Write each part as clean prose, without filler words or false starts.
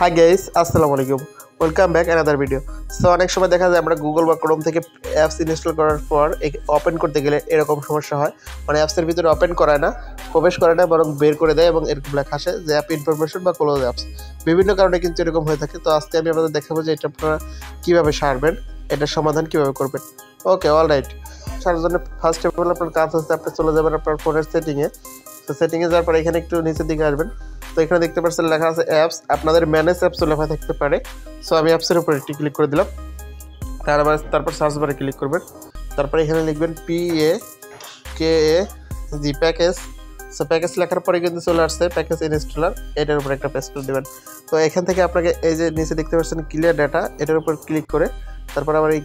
Hi guys, আসসালামু আলাইকুম। Welcome back another video. So অনেক সময় দেখা যায় আমরা গুগল বা ক্রোম থেকে অ্যাপস ইনস্টল করার পর ওপেন করতে গেলে এরকম সমস্যা হয়। মানে অ্যাপসের ভিতরে ওপেন করায় না, প্রবেশ করে না, বরং বের করে দেয় এবং এরকম লেখা আসে যে অ্যাপ ইনফরমেশন বা ক্লোজ অ্যাপস। বিভিন্ন কারণে কিন্তু এরকম হয়ে থাকে। তো আজকে আমি আপনাদের দেখাবো যে এটা আপনারা কীভাবে সারবেন, এটার সমাধান কীভাবে করবেন। ওকে, অল রাইট। সারার জন্য ফার্স্ট অফ অল আপনার কাজ হচ্ছে আপনি চলে যাবেন আপনার ফোনের সেটিংয়ে। তো সেটিংয়ে যাওয়ার পরে এখানে একটু নিচের দিকে আসবেন। তো এখানে দেখতে পাচ্ছেন লেখা আছে অ্যাপস, আপনাদের ম্যানেজ অ্যাপসও লেখা থাকতে পারে। সো আমি অ্যাপসের উপর একটি ক্লিক করে দিলাম। তারপর সার্চ বারে ক্লিক করবেন। তারপরে এখানে লিখবেন PAKG প্যাকেজ। সো প্যাকেজ লেখার পরে কিন্তু চলে আসছে প্যাকেজ ইনস্টলার, এটার উপর একটা প্রেস করে দেবেন। তো এখান থেকে আপনাকে এই যে নিচে দেখতে পাচ্ছেন ক্লিয়ার ডাটা, এটার উপর ক্লিক করে তারপর আবার এই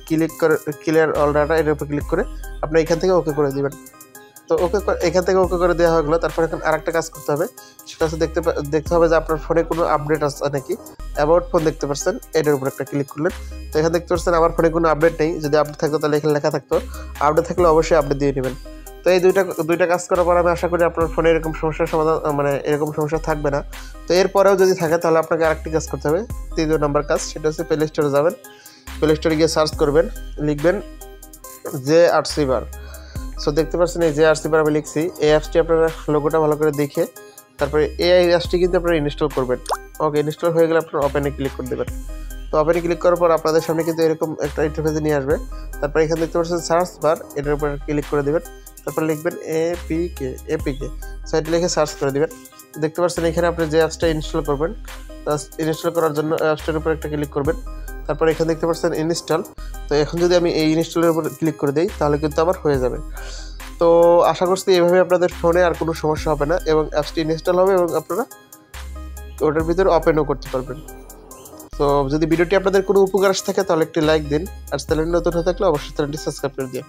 ক্লিয়ার অল ডাটা এটার উপর ক্লিক করে আপনি এখান থেকে ওকে করে দেবেন। তো এখান থেকে ওকে করে দেওয়া হয়ে গেলো। তারপর এখন আরেকটা কাজ করতে হবে, সেটা হচ্ছে দেখতে হবে যে আপনার ফোনে কোনো আপডেট আছে নাকি। অ্যাবাউট ফোন দেখতে পাচ্ছেন, এটার উপর একটা ক্লিক করলেন। তো এখানে দেখতে পাচ্ছেন আমার ফোনে কোনো আপডেট নেই। যদি আপডেট থাকতো তাহলে এখানে লেখা থাকতো, আপডেট থাকলে অবশ্যই আপডেট দিয়ে নেবেন। তো এই দুইটা কাজ করার পর আমি আশা করি আপনার ফোনে এরকম সমস্যার সমাধান, মানে এরকম সমস্যা থাকবে না। তো এরপরেও যদি থাকে তাহলে আপনাকে আরেকটি কাজ করতে হবে, 3 নম্বর কাজ, সেটা হচ্ছে প্লে স্টোরে যাবেন। প্লে স্টোরে গিয়ে সার্চ করবেন, লিখবেন JRC বার। সো দেখতে পাচ্ছেন এই JRC বার আমি লিখছি। এই অ্যাপসটি আপনারা লোগোটা ভালো করে দেখে তারপরে এই অ্যাপসটি কিন্তু আপনারা ইনস্টল করবেন। ওকে, ইনস্টল হয়ে গেলে আপনারা ওপেনে ক্লিক করে দেবেন। তো ওপেনে ক্লিক করার পর আপনাদের সামনে কিন্তু এরকম একটা ইন্টারফেসে নিয়ে আসবে। তারপর এখানে দেখতে পাচ্ছেন সার্চ বার, এটার উপর ক্লিক করে দেবেন। তারপর লিখবেন APK। সো এটা লিখে সার্চ করে দেবেন। দেখতে পাচ্ছেন এখানে আপনি যে অ্যাপসটা ইনস্টল করবেন, ইনস্টল করার জন্য অ্যাপসটার উপর একটা ক্লিক করবেন। তারপর এখানে দেখতে পাচ্ছেন ইনস্টল। তো এখন যদি আমি এই ইনস্টলের উপর ক্লিক করে দিই তাহলে কিন্তু আবার হয়ে যাবে। তো আশা করছি এইভাবে আপনাদের ফোনে আর কোনো সমস্যা হবে না এবং অ্যাপসটি ইনস্টল হবে এবং আপনারা ওটার ভিতরে ওপেনও করতে পারবেন। তো যদি ভিডিওটি আপনাদের কোনো উপকার আসে থাকে তাহলে একটি লাইক দিন, আর চ্যানেল নতুন হয়ে থাকলে অবশ্যই চ্যানেলটি সাবস্ক্রাইব করে দিন।